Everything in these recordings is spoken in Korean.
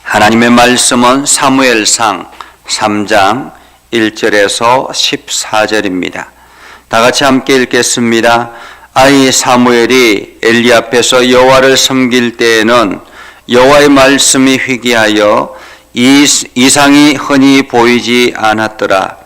하나님의 말씀은 사무엘상 3장 1절에서 14절입니다. 다 같이 함께 읽겠습니다. 아이 사무엘이 엘리 앞에서 여호와를 섬길 때에는 여호와의 말씀이 희귀하여 이상이 흔히 보이지 않았더라.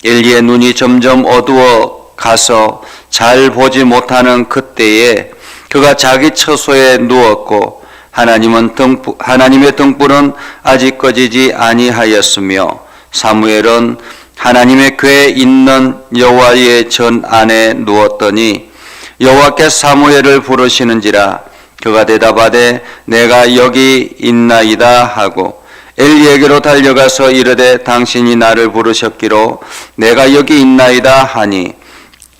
엘리의 눈이 점점 어두워 가서 잘 보지 못하는 그때에 그가 자기 처소에 누웠고 하나님의 등불은 아직 꺼지지 아니하였으며 사무엘은 하나님의 궤에 있는 여호와의 전 안에 누웠더니 여호와께서 사무엘을 부르시는지라 그가 대답하되 내가 여기 있나이다 하고 엘리에게로 달려가서 이르되 당신이 나를 부르셨기로 내가 여기 있나이다 하니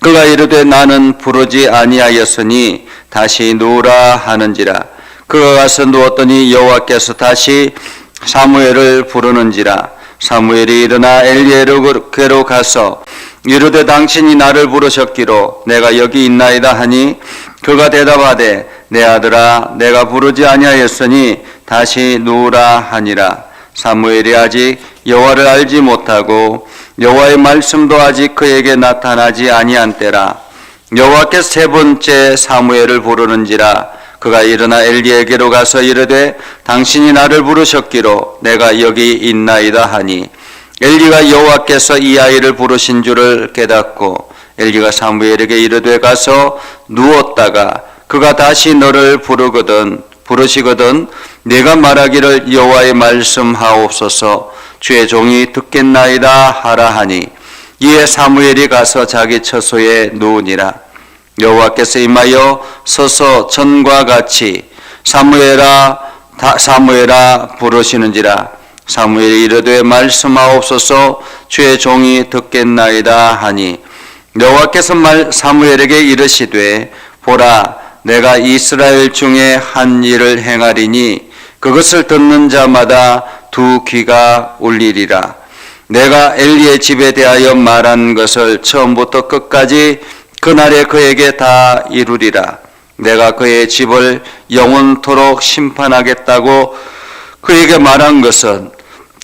그가 이르되 나는 부르지 아니하였으니 다시 누우라 하는지라 그가 가서 누웠더니 여호와께서 다시 사무엘을 부르는지라 사무엘이 일어나 엘리에게로 가서 이르되 당신이 나를 부르셨기로 내가 여기 있나이다 하니 그가 대답하되 내 아들아 내가 부르지 아니하였으니 다시 누우라 하니라. 사무엘이 아직 여호와를 알지 못하고 여호와의 말씀도 아직 그에게 나타나지 아니한 때라. 여호와께서 세 번째 사무엘을 부르는지라 그가 일어나 엘리에게로 가서 이르되 당신이 나를 부르셨기로 내가 여기 있나이다 하니 엘리가 여호와께서 이 아이를 부르신 줄을 깨닫고 엘리가 사무엘에게 이르되 가서 누웠다가 그가 다시 너를 부르시거든 네가 말하기를 여호와의 말씀하옵소서 주의 종이 듣겠나이다 하라 하니 이에 사무엘이 가서 자기 처소에 누우니라. 여호와께서 임하여 서서 전과 같이 사무엘아 부르시는지라 사무엘이 이르되 말씀하옵소서 주의 종이 듣겠나이다 하니 여호와께서 사무엘에게 이르시되 보라 내가 이스라엘 중에 한 일을 행하리니 그것을 듣는 자마다 두 귀가 울리리라. 내가 엘리의 집에 대하여 말한 것을 처음부터 끝까지 그날에 그에게 다 이루리라. 내가 그의 집을 영원토록 심판하겠다고 그에게 말한 것은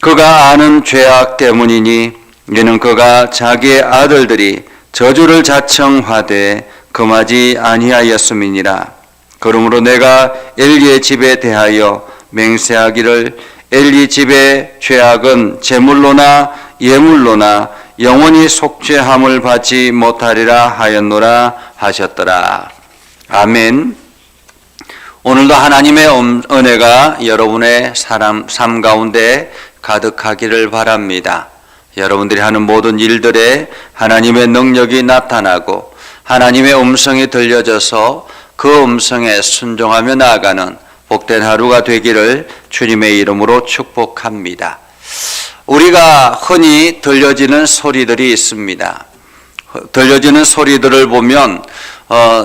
그가 아는 죄악 때문이니 이는 그가 자기의 아들들이 저주를 자청하되 금하지 아니하였음이니라. 그러므로 내가 엘리의 집에 대하여 맹세하기를 엘리 집의 죄악은 제물로나 예물로나 영원히 속죄함을 받지 못하리라 하였노라 하셨더라. 아멘. 오늘도 하나님의 은혜가 여러분의 삶 가운데 가득하기를 바랍니다. 여러분들이 하는 모든 일들에 하나님의 능력이 나타나고 하나님의 음성이 들려져서 그 음성에 순종하며 나아가는 복된 하루가 되기를 주님의 이름으로 축복합니다. 우리가 흔히 들려지는 소리들이 있습니다. 들려지는 소리들을 보면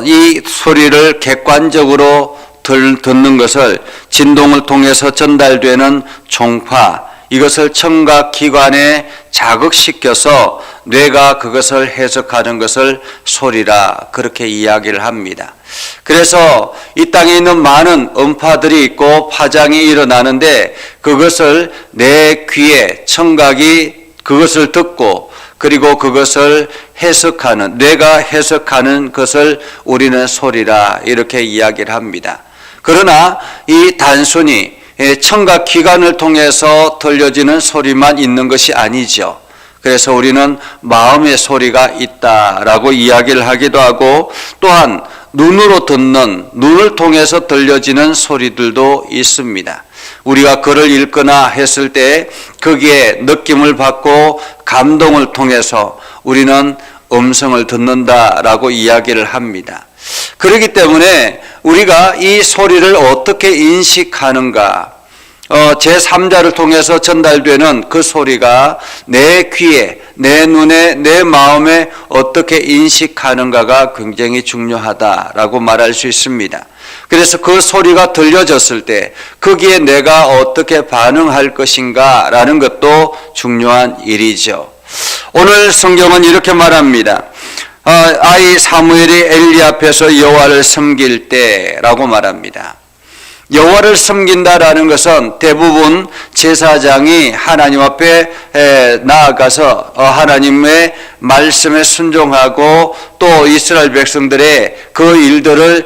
이 소리를 객관적으로 듣는 것을 진동을 통해서 전달되는 총파, 이것을 청각기관에 자극시켜서 뇌가 그것을 해석하는 것을 소리라 그렇게 이야기를 합니다. 그래서 이 땅에 있는 많은 음파들이 있고 파장이 일어나는데 그것을 내 귀에 청각이 그것을 듣고 그리고 그것을 해석하는, 뇌가 해석하는 것을 우리는 소리라 이렇게 이야기를 합니다. 그러나 이 단순히 청각기관을 통해서 들려지는 소리만 있는 것이 아니죠. 그래서 우리는 마음의 소리가 있다라고 이야기를 하기도 하고 또한 눈으로 듣는, 눈을 통해서 들려지는 소리들도 있습니다. 우리가 글을 읽거나 했을 때 거기에 느낌을 받고 감동을 통해서 우리는 음성을 듣는다라고 이야기를 합니다. 그렇기 때문에 우리가 이 소리를 어떻게 인식하는가, 제3자를 통해서 전달되는 그 소리가 내 귀에, 내 눈에, 내 마음에 어떻게 인식하는가가 굉장히 중요하다라고 말할 수 있습니다. 그래서 그 소리가 들려졌을 때 거기에 내가 어떻게 반응할 것인가 라는 것도 중요한 일이죠. 오늘 성경은 이렇게 말합니다. 아이 사무엘이 엘리 앞에서 여호와를 섬길 때라고 말합니다. 여호와를 섬긴다라는 것은 대부분 제사장이 하나님 앞에 나아가서 하나님의 말씀에 순종하고 또 이스라엘 백성들의 그 일들을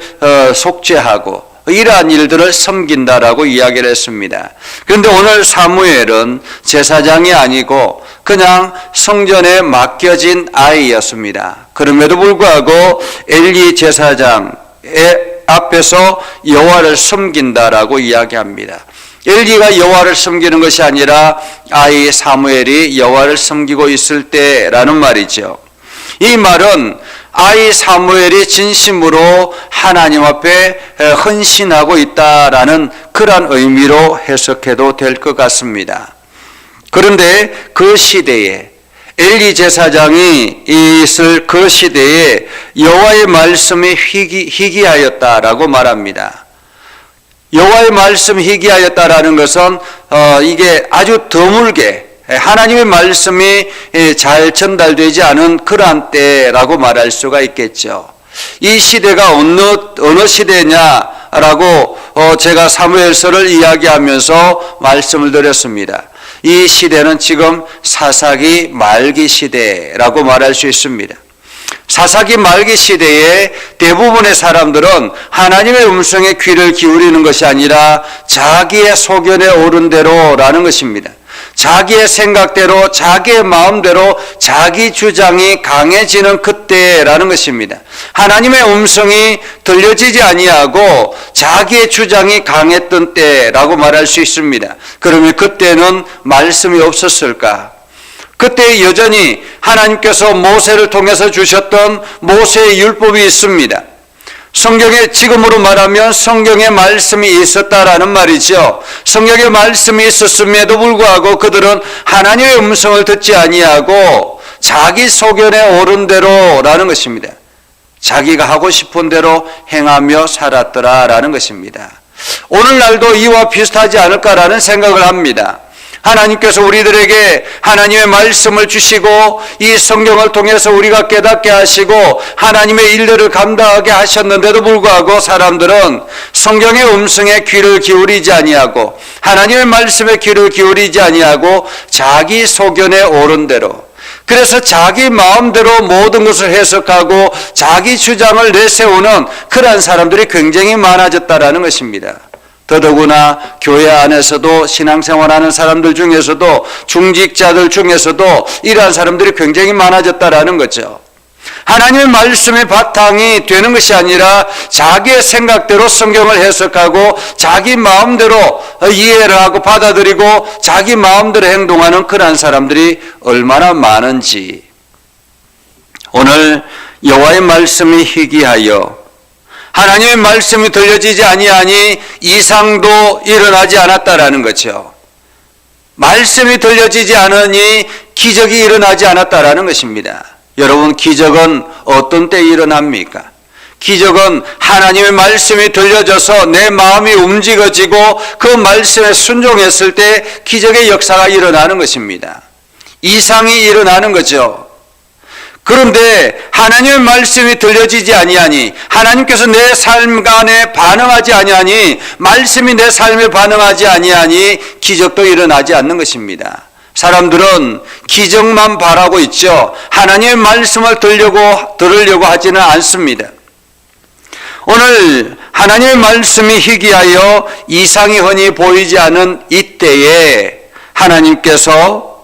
속죄하고 이러한 일들을 섬긴다라고 이야기를 했습니다. 그런데 오늘 사무엘은 제사장이 아니고 그냥 성전에 맡겨진 아이였습니다. 그럼에도 불구하고 엘리 제사장의 앞에서 여호와를 섬긴다라고 이야기합니다. 엘리가 여호와를 섬기는 것이 아니라 아이 사무엘이 여호와를 섬기고 있을 때라는 말이죠. 이 말은 아이 사무엘이 진심으로 하나님 앞에 헌신하고 있다라는 그런 의미로 해석해도 될 것 같습니다. 그런데 그 시대에 엘리 제사장이 있을 그 시대에 여호와의 말씀이 희귀하였다라고 말합니다. 여호와의 말씀이 희귀하였다라는 것은 이게 아주 드물게 하나님의 말씀이 잘 전달되지 않은 그러한 때라고 말할 수가 있겠죠. 이 시대가 어느 시대냐라고 제가 사무엘서를 이야기하면서 말씀을 드렸습니다. 이 시대는 지금 사사기 말기 시대라고 말할 수 있습니다. 사사기 말기 시대에 대부분의 사람들은 하나님의 음성에 귀를 기울이는 것이 아니라 자기의 소견에 오른 대로라는 것입니다. 자기의 생각대로 자기의 마음대로 자기 주장이 강해지는 그때라는 것입니다. 하나님의 음성이 들려지지 아니하고 자기의 주장이 강했던 때라고 말할 수 있습니다. 그러면 그때는 말씀이 없었을까? 그때 여전히 하나님께서 모세를 통해서 주셨던 모세의 율법이 있습니다. 성경에 지금으로 말하면 성경에 말씀이 있었다라는 말이죠. 성경에 말씀이 있었음에도 불구하고 그들은 하나님의 음성을 듣지 아니하고 자기 소견에 오른 대로라는 것입니다. 자기가 하고 싶은 대로 행하며 살았더라라는 것입니다. 오늘날도 이와 비슷하지 않을까라는 생각을 합니다. 하나님께서 우리들에게 하나님의 말씀을 주시고 이 성경을 통해서 우리가 깨닫게 하시고 하나님의 일들을 감당하게 하셨는데도 불구하고 사람들은 성경의 음성에 귀를 기울이지 아니하고 하나님의 말씀에 귀를 기울이지 아니하고 자기 소견에 오른 대로, 그래서 자기 마음대로 모든 것을 해석하고 자기 주장을 내세우는 그러한 사람들이 굉장히 많아졌다라는 것입니다. 더더구나 교회 안에서도 신앙생활하는 사람들 중에서도 중직자들 중에서도 이러한 사람들이 굉장히 많아졌다라는 거죠. 하나님의 말씀의 바탕이 되는 것이 아니라 자기의 생각대로 성경을 해석하고 자기 마음대로 이해를 하고 받아들이고 자기 마음대로 행동하는 그러한 사람들이 얼마나 많은지, 오늘 여호와의 말씀이 희귀하여 하나님의 말씀이 들려지지 아니하니 이상도 일어나지 않았다라는 거죠. 말씀이 들려지지 않으니 기적이 일어나지 않았다라는 것입니다. 여러분, 기적은 어떤 때 일어납니까? 기적은 하나님의 말씀이 들려져서 내 마음이 움직여지고 그 말씀에 순종했을 때 기적의 역사가 일어나는 것입니다. 이상이 일어나는 거죠. 그런데 하나님의 말씀이 들려지지 아니하니, 하나님께서 내 삶 안에 반응하지 아니하니, 말씀이 내 삶에 반응하지 아니하니 기적도 일어나지 않는 것입니다. 사람들은 기적만 바라고 있죠. 하나님의 말씀을 들으려고 하지는 않습니다. 오늘 하나님의 말씀이 희귀하여 이상이 흔히 보이지 않은 이때에 하나님께서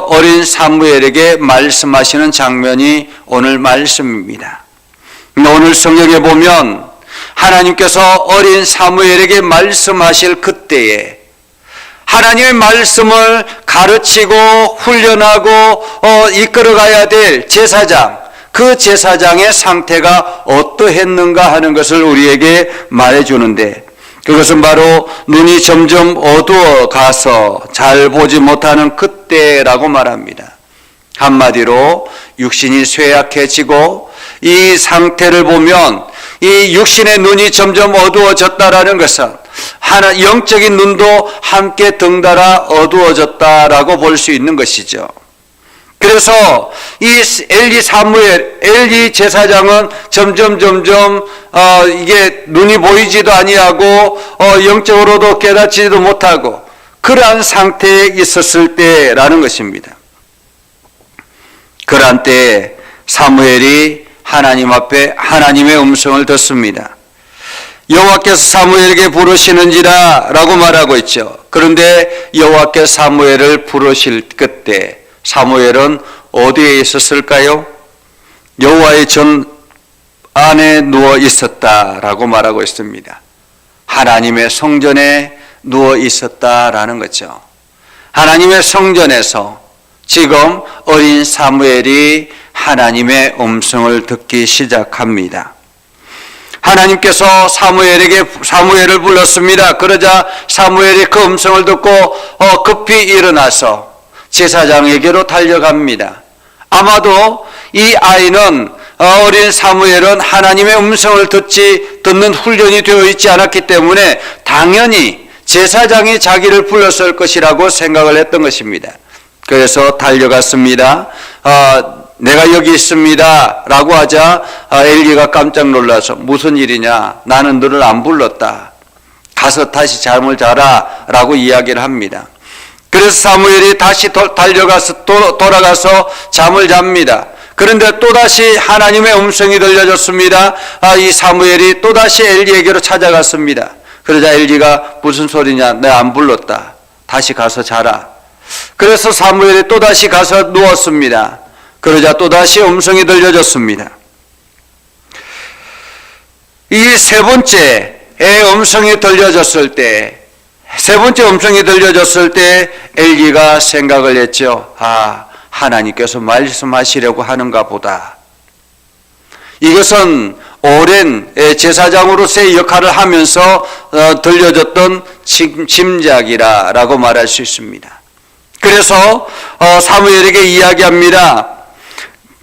어린 사무엘에게 말씀하시는 장면이 오늘 말씀입니다. 오늘 성경에 보면 하나님께서 어린 사무엘에게 말씀하실 그때에 하나님의 말씀을 가르치고 훈련하고 이끌어가야 될 제사장, 그 제사장의 상태가 어떠했는가 하는 것을 우리에게 말해주는데, 그것은 바로 눈이 점점 어두워 가서 잘 보지 못하는 그때라고 말합니다. 한마디로 육신이 쇠약해지고 이 상태를 보면 이 육신의 눈이 점점 어두워졌다라는 것은 영적인 눈도 함께 덩달아 어두워졌다라고 볼 수 있는 것이죠. 그래서 이 엘리 제사장은 점점 이게 눈이 보이지도 아니하고 영적으로도 깨닫지도 못하고 그러한 상태에 있었을 때라는 것입니다. 그러한 때에 사무엘이 하나님 앞에 하나님의 음성을 듣습니다. 여호와께서 사무엘에게 부르시는지라 라고 말하고 있죠. 그런데 여호와께서 사무엘을 부르실 그때 사무엘은 어디에 있었을까요? 여호와의 전 안에 누워 있었다라고 말하고 있습니다. 하나님의 성전에 누워 있었다라는 거죠. 하나님의 성전에서 지금 어린 사무엘이 하나님의 음성을 듣기 시작합니다. 하나님께서 사무엘을 불렀습니다. 그러자 사무엘이 그 음성을 듣고 급히 일어나서 제사장에게로 달려갑니다. 아마도 이 아이는 어린 사무엘은 하나님의 음성을 듣는 훈련이 되어 있지 않았기 때문에 당연히 제사장이 자기를 불렀을 것이라고 생각을 했던 것입니다. 그래서 달려갔습니다. 내가 여기 있습니다 라고 하자 엘리가 깜짝 놀라서 무슨 일이냐, 나는 너를 안 불렀다, 가서 다시 잠을 자라 라고 이야기를 합니다. 그래서 사무엘이 다시 돌아가서 잠을 잡니다. 그런데 또다시 하나님의 음성이 들려졌습니다. 이 사무엘이 또다시 엘리에게로 찾아갔습니다. 그러자 엘리가 무슨 소리냐, 내가 안 불렀다, 다시 가서 자라. 그래서 사무엘이 또다시 가서 누웠습니다. 그러자 또다시 음성이 들려졌습니다. 이 세 번째의 음성이 들려졌을 때, 엘리가 생각을 했죠. 하나님께서 말씀하시려고 하는가 보다. 이것은 오랜 제사장으로서의 역할을 하면서 들려졌던 짐작이라고 말할 수 있습니다. 그래서 사무엘에게 이야기합니다.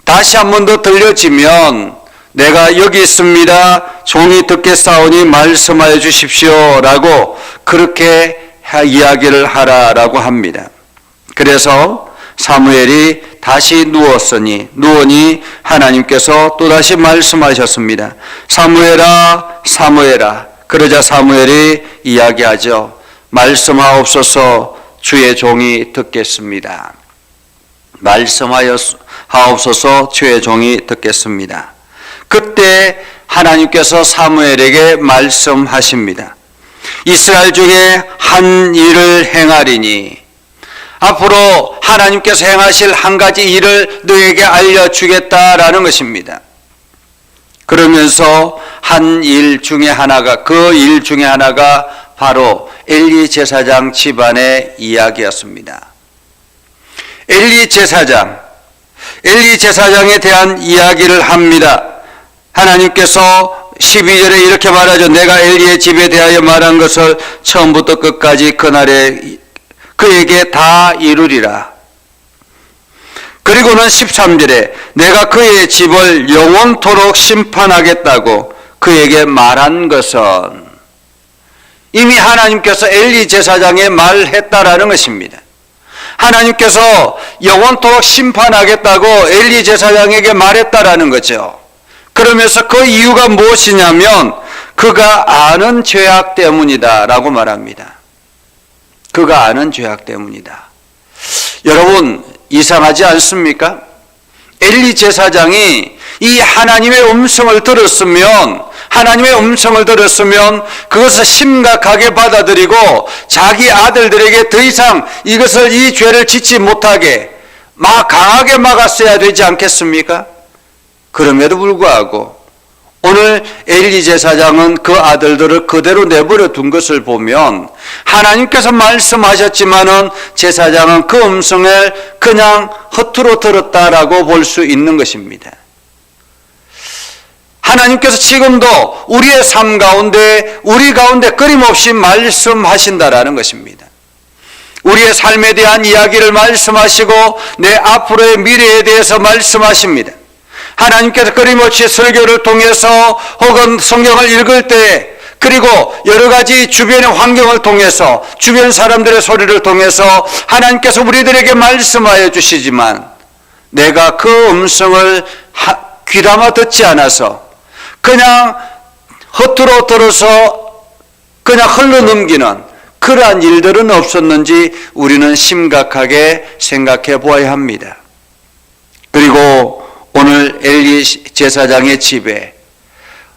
다시 한 번 더 들려지면 내가 여기 있습니다, 종이 듣겠사오니 말씀하여 주십시오 라고 그렇게 이야기를 하라라고 합니다. 그래서 사무엘이 다시 누우니 하나님께서 또다시 말씀하셨습니다. 사무엘아, 사무엘아. 그러자 사무엘이 이야기하죠. 말씀하옵소서, 주의 종이 듣겠습니다. 말씀하옵소서, 주의 종이 듣겠습니다. 그때 하나님께서 사무엘에게 말씀하십니다. 이스라엘 중에 한 일을 행하리니, 앞으로 하나님께서 행하실 한 가지 일을 너에게 알려주겠다라는 것입니다. 그러면서 그 일 중에 하나가 바로 엘리 제사장 집안의 이야기였습니다. 엘리 제사장에 대한 이야기를 합니다. 하나님께서 12절에 이렇게 말하죠. 내가 엘리의 집에 대하여 말한 것을 처음부터 끝까지 그날에 그에게 다 이루리라. 그리고는 13절에 내가 그의 집을 영원토록 심판하겠다고 그에게 말한 것은, 이미 하나님께서 엘리 제사장에 말했다라는 것입니다. 하나님께서 영원토록 심판하겠다고 엘리 제사장에게 말했다라는 거죠. 그러면서 그 이유가 무엇이냐면 그가 아는 죄악 때문이다라고 말합니다. 그가 아는 죄악 때문이다. 여러분, 이상하지 않습니까? 엘리 제사장이 이 하나님의 음성을 들었으면 그것을 심각하게 받아들이고 자기 아들들에게 더 이상 이 죄를 짓지 못하게 강하게 막았어야 되지 않겠습니까? 그럼에도 불구하고 오늘 엘리 제사장은 그 아들들을 그대로 내버려 둔 것을 보면 하나님께서 말씀하셨지만은 제사장은 그 음성을 그냥 허투루 들었다라고 볼 수 있는 것입니다. 하나님께서 지금도 우리의 삶 가운데, 우리 가운데 끊임없이 말씀하신다라는 것입니다. 우리의 삶에 대한 이야기를 말씀하시고 내 앞으로의 미래에 대해서 말씀하십니다. 하나님께서 끊임없이 설교를 통해서 혹은 성경을 읽을 때, 그리고 여러 가지 주변의 환경을 통해서, 주변 사람들의 소리를 통해서 하나님께서 우리들에게 말씀하여 주시지만 내가 그 음성을 귀담아 듣지 않아서 그냥 허투루 들어서 그냥 흘러넘기는 그러한 일들은 없었는지 우리는 심각하게 생각해 보아야 합니다. 그리고 오늘 엘리 제사장의 집에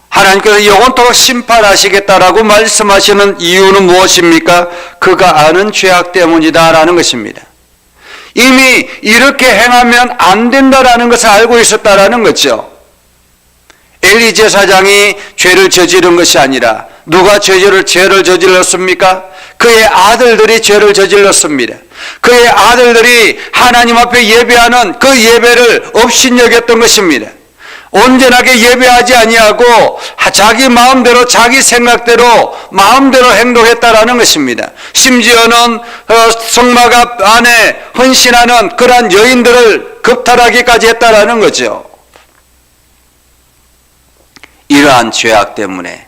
하나님께서 영원토록 심판하시겠다라고 말씀하시는 이유는 무엇입니까? 그가 아는 죄악 때문이다라는 것입니다. 이미 이렇게 행하면 안 된다라는 것을 알고 있었다라는 거죠. 엘리 제사장이 죄를 저지른 것이 아니라 누가 죄를 저질렀습니까? 그의 아들들이 죄를 저질렀습니다. 그의 아들들이 하나님 앞에 예배하는 그 예배를 업신여겼던 것입니다. 온전하게 예배하지 아니하고 자기 마음대로 자기 생각대로 마음대로 행동했다라는 것입니다. 심지어는 성막 안에 헌신하는 그러한 여인들을 겁탈하기까지 했다라는 거죠. 이러한 죄악 때문에,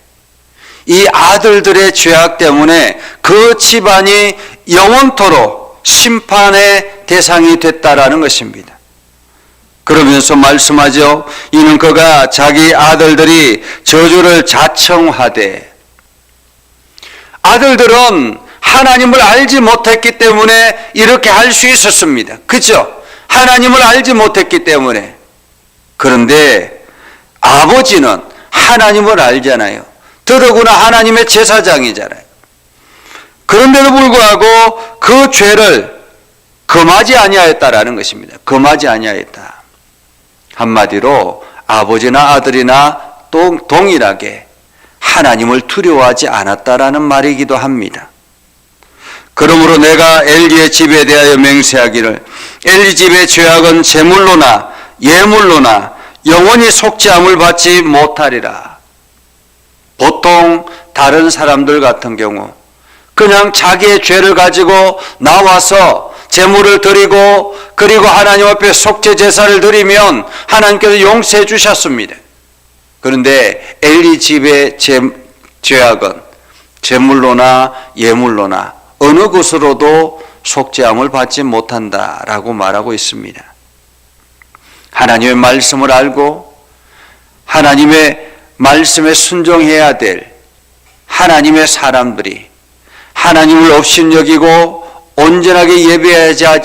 이 아들들의 죄악 때문에 그 집안이 영원토록 심판의 대상이 됐다라는 것입니다. 그러면서 말씀하죠. 이는 그가 자기 아들들이 저주를 자청하되, 아들들은 하나님을 알지 못했기 때문에 이렇게 할 수 있었습니다. 그죠? 하나님을 알지 못했기 때문에. 그런데 아버지는 하나님을 알잖아요. 더더구나 하나님의 제사장이잖아요. 그런데도 불구하고 그 죄를 금하지 아니하였다라는 것입니다. 금하지 아니하였다. 한마디로 아버지나 아들이나 동일하게 하나님을 두려워하지 않았다라는 말이기도 합니다. 그러므로 내가 엘리의 집에 대하여 맹세하기를 엘리 집의 죄악은 제물로나 예물로나 영원히 속죄함을 받지 못하리라. 보통 다른 사람들 같은 경우 그냥 자기의 죄를 가지고 나와서 제물을 드리고 그리고 하나님 앞에 속죄 제사를 드리면 하나님께서 용서해 주셨습니다. 그런데 엘리 집의 죄악은 제물로나 예물로나 어느 것으로도 속죄함을 받지 못한다라고 말하고 있습니다. 하나님의 말씀을 알고 하나님의 말씀에 순종해야 될 하나님의 사람들이 하나님을 업신여기고 온전하게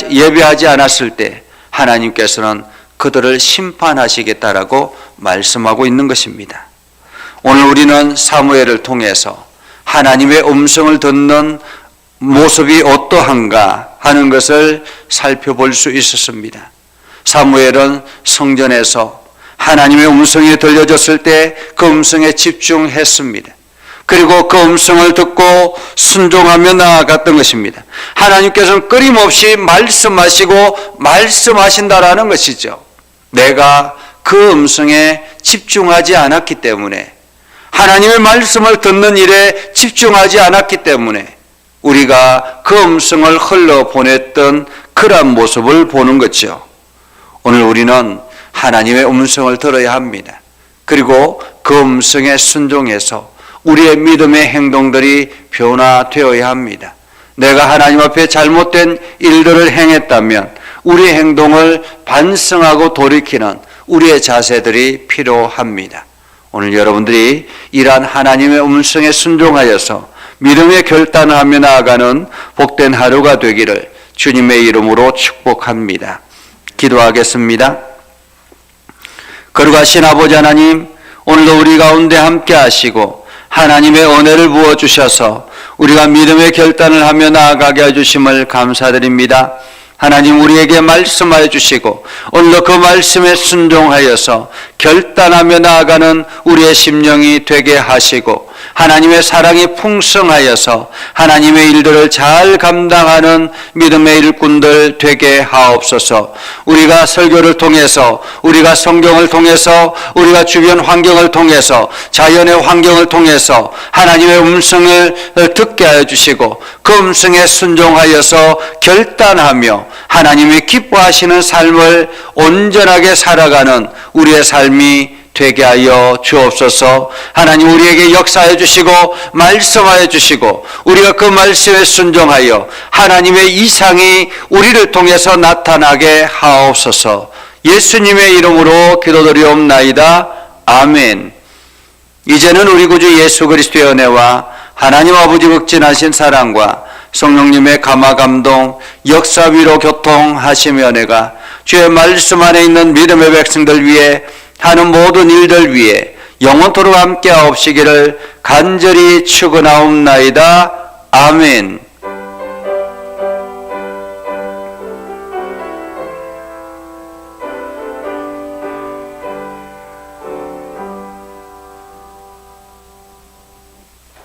예배하지 않았을 때 하나님께서는 그들을 심판하시겠다라고 말씀하고 있는 것입니다. 오늘 우리는 사무엘을 통해서 하나님의 음성을 듣는 모습이 어떠한가 하는 것을 살펴볼 수 있었습니다. 사무엘은 성전에서 하나님의 음성이 들려졌을 때 그 음성에 집중했습니다. 그리고 그 음성을 듣고 순종하며 나아갔던 것입니다. 하나님께서는 끊임없이 말씀하시고 말씀하신다라는 것이죠. 내가 그 음성에 집중하지 않았기 때문에, 하나님의 말씀을 듣는 일에 집중하지 않았기 때문에 우리가 그 음성을 흘러보냈던 그러한 모습을 보는 거죠. 오늘 우리는 하나님의 음성을 들어야 합니다. 그리고 그 음성에 순종해서 우리의 믿음의 행동들이 변화되어야 합니다. 내가 하나님 앞에 잘못된 일들을 행했다면 우리의 행동을 반성하고 돌이키는 우리의 자세들이 필요합니다. 오늘 여러분들이 이러한 하나님의 음성에 순종하여서 믿음의 결단을 하며 나아가는 복된 하루가 되기를 주님의 이름으로 축복합니다. 기도하겠습니다. 거룩하신 아버지 하나님, 오늘도 우리 가운데 함께 하시고 하나님의 은혜를 부어주셔서 우리가 믿음의 결단을 하며 나아가게 해주심을 감사드립니다. 하나님, 우리에게 말씀하여 주시고 오늘도 그 말씀에 순종하여서 결단하며 나아가는 우리의 심령이 되게 하시고 하나님의 사랑이 풍성하여서 하나님의 일들을 잘 감당하는 믿음의 일꾼들 되게 하옵소서. 우리가 설교를 통해서, 우리가 성경을 통해서, 우리가 주변 환경을 통해서, 자연의 환경을 통해서 하나님의 음성을 듣게 하여 주시고 그 음성에 순종하여서 결단하며 하나님이 기뻐하시는 삶을 온전하게 살아가는 우리의 삶이 되게 하여 주옵소서. 하나님, 우리에게 역사해 주시고 말씀하여 주시고 우리가 그 말씀에 순종하여 하나님의 이상이 우리를 통해서 나타나게 하옵소서. 예수님의 이름으로 기도드리옵나이다. 아멘. 이제는 우리 구주 예수 그리스도의 은혜와 하나님 아버지 극진하신 사랑과 성령님의 감화 감동, 역사 위로 교통하심의 은혜가 주의 말씀 안에 있는 믿음의 백성들 위해 하는 모든 일들 위해 영원토록 함께하옵시기를 간절히 축원하옵나이다. 아멘.